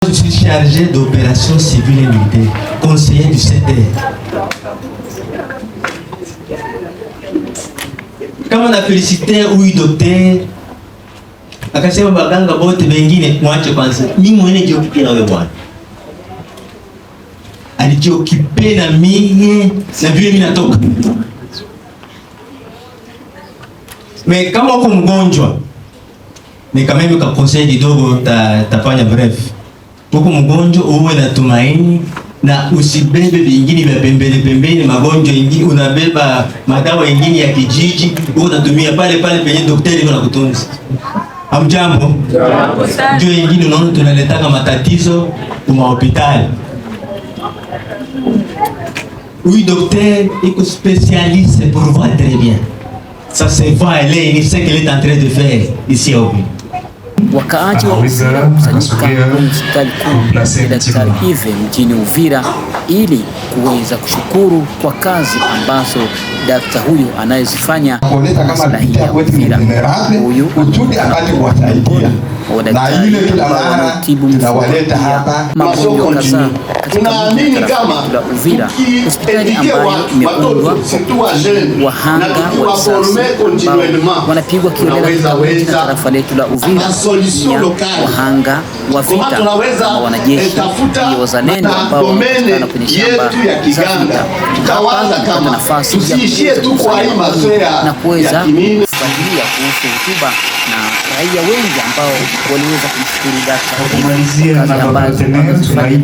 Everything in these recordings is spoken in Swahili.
Je suis chargé d'opérations civiles et militaires, conseiller du CTR. Kama na félicité huyu docteur akasema baganga bote wengine mwache kwanza, mimi mwenyewe jiokipe na wewe bwana. Alijiokipe na mimi na vile mimi natoka. Mais kama uko mgonjwa ni kama mimi conseil kidogo tafanya bref. Uko mgonjwa uwe na tumaini na usibebe vingine vya pembeni magonjwa ingine, unabeba madawa ingine ya kijiji unatumia pale penye daktari anakutunza. Hamjambo? Ndio ingine unaona tunaletaka matatizo kwa hospitali. Oui, docteur, il est spécialiste pour voir très bien. Ça se voit, il sait qu'elle est en train de faire ici au Uvira. Wakaaji wa Uvira kusanyika kwenye hospitali kuu ya Daktari Yves mjini Uvira ili kuweza kushukuru kwa kazi ambazo daktari huyu anayezifanya maslahi ya Uvira. Huyu wadaktari wanaotibu magonjwa kadhaa katika mji wa Uvira, hospitali ambayo imeundwa wahanga wa risasi ambao wanapigwa kiolela katika mji na tarafa letu la Uvira, pia wahanga wa vita kama wanajeshi pia wazalendo ambao wanapatikana kwenye shamba za vita. Hapa kupata nafasi ya kuweza kusaidia na kuweza kufuatilia kuhusu hotuba na raia wengi ambao waliweza kumshukuru daktari kwa kazi ambazo anazifanya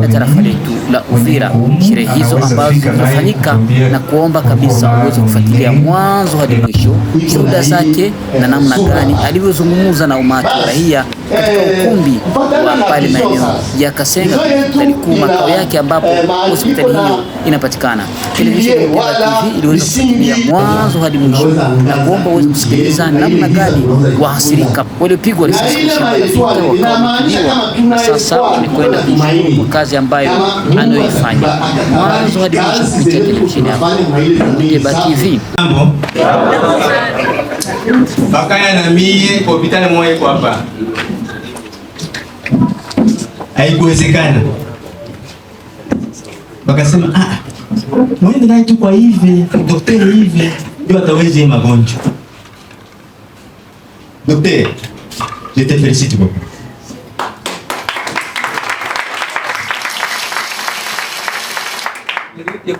na tarafa letu la Uvira. Sherehe hizo ambazo zinafanyika na kuomba kabisa uweze kufuatilia mwanzo hadi mwisho shuhuda zake na namna gani alivyozungumza na umati wa raia katika ukumbi wa pale maeneo ya Kasenga, hospitali kuu makao yake ambapo hospitali hiyo inapatikana. Televisheni ya TV iliweza kufuatilia mwanzo hadi mwisho na kuomba uweze kusikiliza namna gani waathirika waliopigwa risasi kwenye shamba la vita wakatibiwa, na sasa wamekwenda kushukuru kwa kazi ambayo anayoifanya mwanzo hadi mwisho kupitia televisheni ya Uvira TV. Bakaya na mie kwa hospitali moja kwa hapa. Haikuwezekana. Bakasema mwende naye tu kwa hivi, daktari hivi ndio ataweza magonjwa. Docteur, je te félicite beaucoup.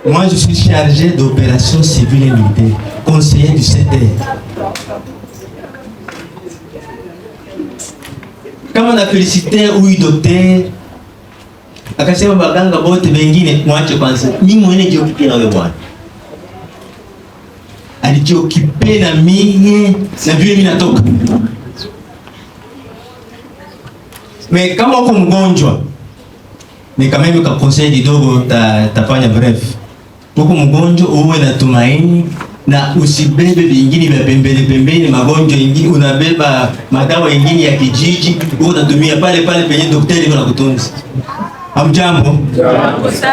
Moi, je suis chargé d'opérations civiles et militaires, conseiller du CTR. Kama na félicité huyu docteur akasema baganga bote wengine mwache kwanza, mimi mwenyewe jiokipe na wewe bwana. Alijiokipe na mimi na vile mimi natoka. Mais kama uko mgonjwa ni kama mimi conseil kidogo tafanya bref. Uko mgonjwa uwe na tumaini na usibebe vingine vya pembeni magonjwa ingine, unabeba madawa ingine ya kijiji unatumia pale penye daktari anakutunza. Hamjambo?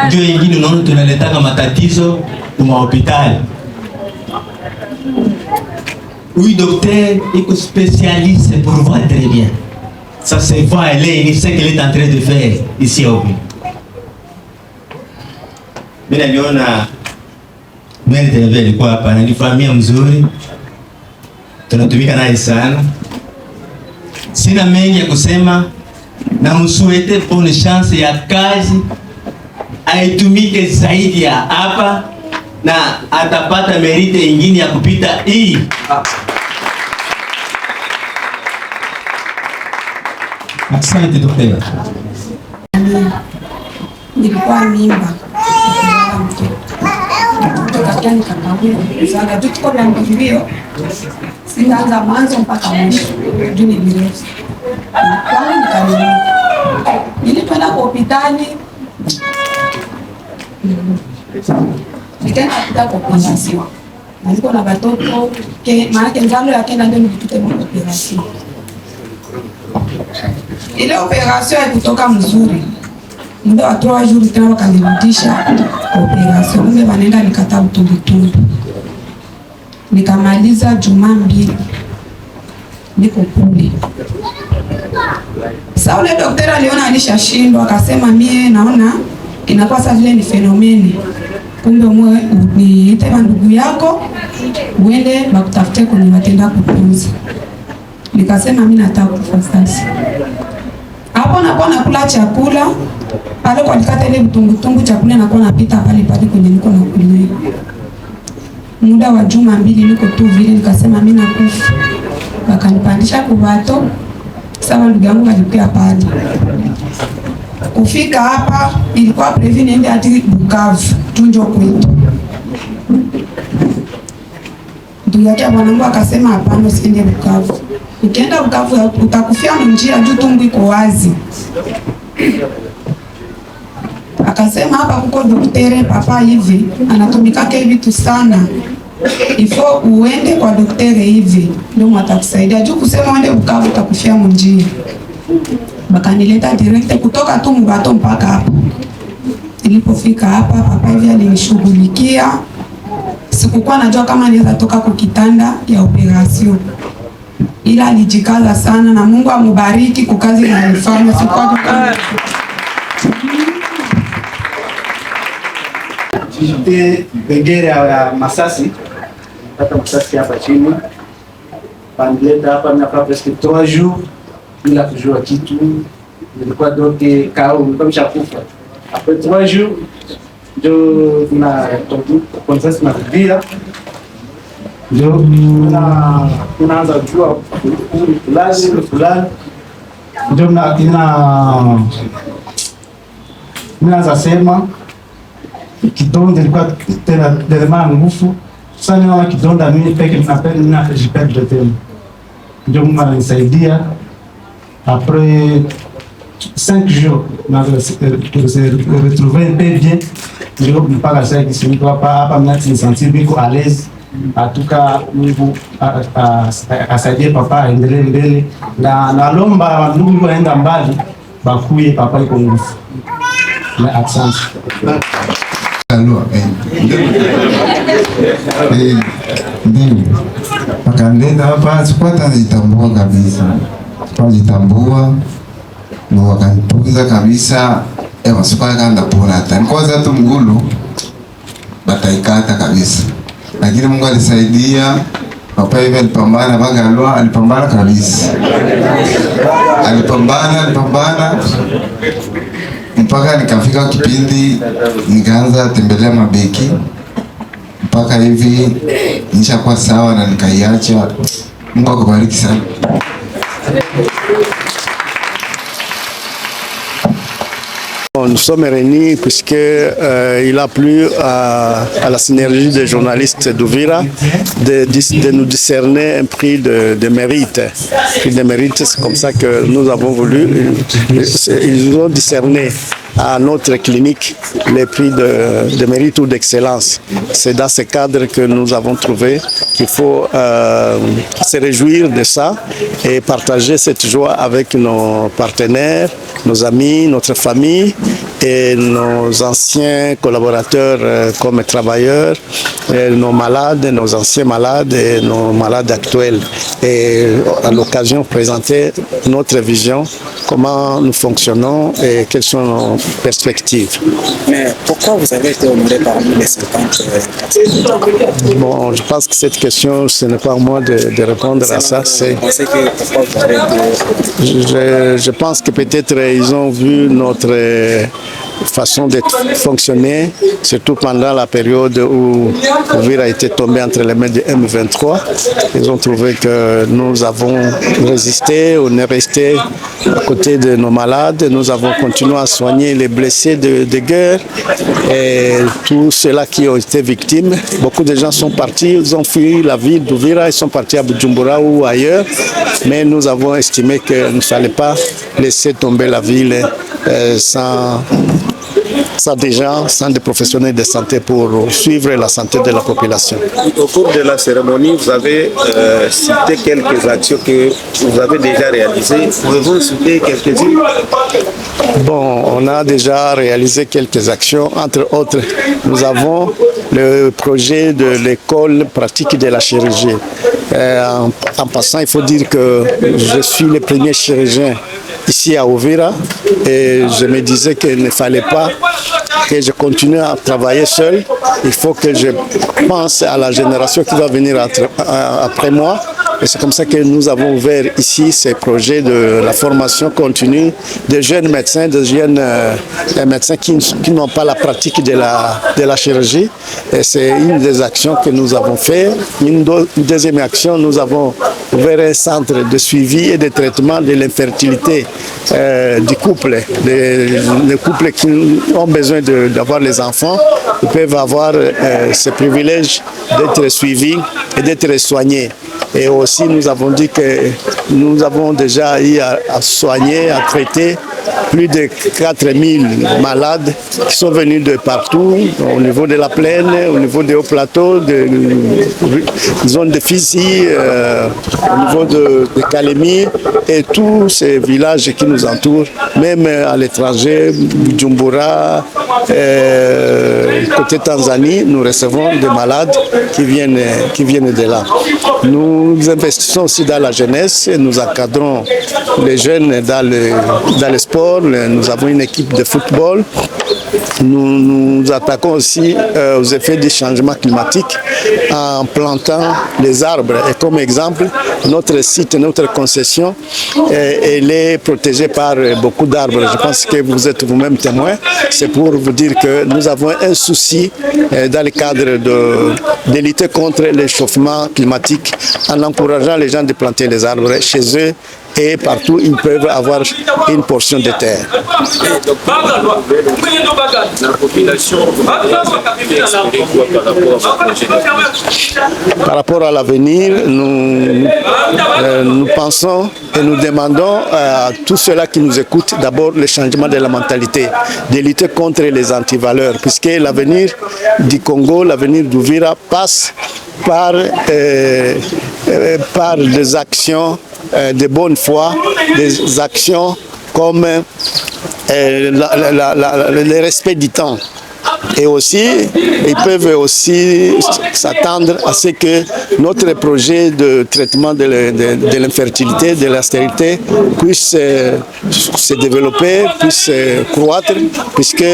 Ndio ingine unaona tunaletaka matatizo kwa hospitali. Oui, docteur, il est spécialiste pour voir très bien. Ça se voit, il sait qu'elle est en train de faire ici au Uvira. Mimi niliona mimi TV ilikuwa hapa na nifahimia mzuri. Tunatumika naye sana. Sina mengi ya kusema na msuete bonne chance ya kazi. Aitumike zaidi ya hapa na atapata merite ingine ya kupita hii. Asante daktari. Nilikuwa mimba. Tukatani kakaburi. Sasa tuko na mbio. Sinaanza mwanzo mpaka mwisho. Juni virusi. Kwani nikamili. Nilipoenda kwa hospitali. Nikaenda kwa operation. Nilikuwa na watoto maana nzalo yake na ndio nilipita kwa operation. Ile operation haikutoka mzuri. muda wa 3 jours tena wakanirudisha operation. Kumbe wanaenda nikata utumbutumbu. Nikamaliza juma 2 niko kule. Sasa ule daktari aliona alishashindwa, akasema mie naona inakuwa sasa vile ni fenomeni. Kumbe mwe niite ndugu yako uende bakutafute kwenye watenda kutunza. Nikasema mimi nataka kufa sasa. Hapo nakuwa nakula chakula pale kwa nikata ile mtungutungu chakula nakuwa napita pale kwenye niko na kulia. Muda wa juma 2 niko tu vile, nikasema mimi nakufa. Wakanipandisha kubato. Sasa ndugu yangu alikuwa pale. Kufika hapa ilikuwa prevu niende hadi Bukavu, tunjo kwetu. Ndugu yake mwanangu akasema hapana, usiende Bukavu. Ukienda Bukavu utakufia njia juu tumbo iko wazi. Akasema hapa kuko daktari papa hivi, anatumika hivi tu sana. Ifo uende kwa daktari hivi, ndio atakusaidia. Juu kusema uende Bukavu utakufia njia. Bakanileta direct kutoka tu Mbato mpaka hapa. Nilipofika hapa papa hivi alinishughulikia. Sikukuwa najua kama niweza toka kwa kitanda ya operation. Ila alijikaza sana na Mungu amubariki kwa kazi anayofanya. Sikuwa kama Jijite Begere ya Masasi. Pata Masasi hapa chini. Pandileta hapa na presque 3 jours. Bila kujua kitu, nilikuwa doke kao nimeshakufa. Après 3 jours ndio conscience na kudia, ndio tunaanza kujua fulani ndio naanza sema kidonda ilikuwa tena derema nguvu sana, na kidonda mimi peke ninapenda tena, ndio Mungu ananisaidia. Après 5 jours, pour se retrouver un peu bien, je ne peux pas rester ici, je ne peux pas me sentir bien à l'aise. En tout cas, Mungu asaidie papa aendelee mbele, na nalomba ndugu waenda mbali bakuye papa iko nguvu. Na asante. Ndio akanileta hapa, sikuwa nitambua kabisa, jitambua ndo wakanitunza kabisa. Sikuwa kanda pona hata kwanza tu mgulu bataikata kabisa, lakini Mungu alisaidia. Papa hivi alipambana, Bagalwa alipambana kabisa, alipambana mpaka nikafika kipindi nikaanza tembelea mabeki mpaka hivi nishakuwa sawa na nikaiacha. Mungu akubariki sana. Nous sommes réunis puisqu'il a plu à la synergie des journalistes d'Uvira de nous décerner un prix de mérite. Prix de mérite, c'est comme ça que nous avons voulu. Ils nous ont décerné à notre clinique les prix de mérite ou d'excellence. C'est dans ce cadre que nous avons trouvé qu'il faut se réjouir de ça et partager cette joie avec nos partenaires, nos amis, notre famille et nos anciens collaborateurs comme travailleurs, et nos malades, nos anciens malades et nos malades actuels. Et à l'occasion présenter notre vision, comment nous fonctionnons et quelles sont nos perspectives. Mais pourquoi vous avez été honoré parmi les 50 Bon, je pense que cette question, ce n'est pas à moi de répondre à ça. Je pense que peut-être ils ont vu notre façon de fonctionner, surtout pendant la période où Uvira a été tombé entre les mains de M23. Ils ont trouvé que nous avons résisté, on est resté à côté de nos malades, nous avons continué à soigner les blessés de guerre et tous ceux-là qui ont été victimes. Beaucoup de gens sont partis, ils ont fui la ville d'Uvira, ils sont partis à Bujumbura ou ailleurs, mais nous avons estimé qu'il ne fallait pas laisser tomber la ville sans sans des gens, sans des professionnels de santé pour suivre la santé de la population. Au cours de la cérémonie, vous avez cité quelques actions que vous avez déjà réalisées. Pouvez-vous citer quelques-unes? Bon, on a déjà réalisé quelques actions. Entre autres, nous avons le projet de l'école pratique de la chirurgie. En passant, il faut dire que je suis le premier chirurgien ici à Uvira et je me disais qu'il ne fallait pas que je continue à travailler seul. Il faut que je pense à la génération qui va venir après moi. Et c'est comme ça que nous avons ouvert ici ces projets de la formation continue de jeunes médecins, de jeunes médecins qui n'ont pas la pratique de la chirurgie. Et c'est une des actions que nous avons fait. Une deuxième action, nous avons ouvert un centre de suivi et de traitement de l'infertilité du couple. Les couples qui ont besoin d'avoir les enfants, ils peuvent avoir ce privilège d'être suivis et d'être soignés. Et aussi, nous avons dit que nous avons déjà eu à soigner, à traiter plus de 4000 malades qui sont venus de partout, au niveau de la plaine, au niveau des hauts plateaux, de zones de Fizi, au niveau de Kalemi et tous ces villages qui nous entourent, même à l'étranger, Bujumbura, côté Tanzanie, nous recevons des malades qui viennent de là. Nous investissons aussi dans la jeunesse et nous encadrons les jeunes dans le sport. Nous avons une équipe de football. Nous nous attaquons aussi aux effets du changement climatique en plantant les arbres. Et comme exemple, notre site, notre concession, elle est protégée par beaucoup d'arbres. Je pense que vous êtes vous-même témoin. C'est pour vous dire que nous avons un souci dans le cadre de lutter contre le réchauffement climatique en encourageant les gens de planter les arbres chez eux et partout ils peuvent avoir une portion de terre. La population, par rapport à l'avenir, nous pensons et nous demandons à tous ceux-là qui nous écoutent d'abord le changement de la mentalité, de lutter contre les antivaleurs, puisque l'avenir du Congo, l'avenir d'Uvira passe par des actions de bonne foi, des actions comme le respect du temps. Et aussi, ils peuvent aussi s'attendre à ce que notre projet de traitement de l'infertilité, de la stérilité puisse se développer, puisse croître, puisque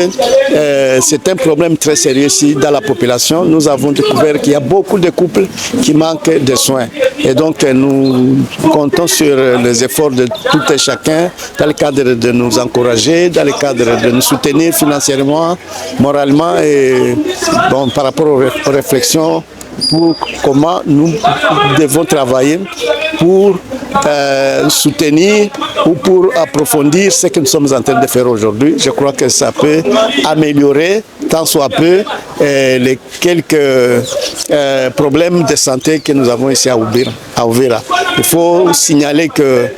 c'est un problème très sérieux ici dans la population. Nous avons découvert qu'il y a beaucoup de couples qui manquent de soins. Et donc, nous comptons sur les efforts de tout et chacun dans le cadre de nous encourager, dans le cadre de nous soutenir financièrement, moralement et bon, par rapport aux réflexions pour comment nous devons travailler pour soutenir ou pour approfondir ce que nous sommes en train de faire aujourd'hui. Je crois que ça peut améliorer tant soit peu les quelques problèmes de santé que nous avons ici à Uvira. Il faut signaler que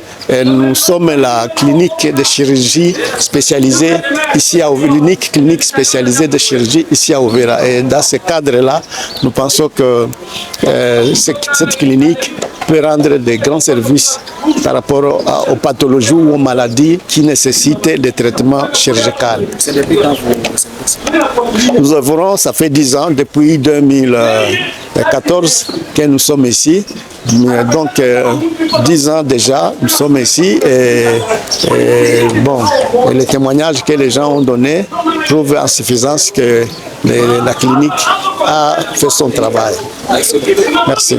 nous sommes la clinique de chirurgie spécialisée ici à Uvira, l'unique clinique spécialisée de chirurgie ici à Uvira. Et dans ce cadre-là, nous pensons que cette clinique peut rendre de grands services par rapport aux pathologies ou aux maladies qui nécessitent des traitements chirurgicaux. Nous œuvrons, ça fait 10 ans, depuis 2014 que nous sommes ici. Donc 10 ans déjà, nous sommes ici et bon, les témoignages que les gens ont donnés prouvent en suffisance que la clinique a fait son travail. Merci.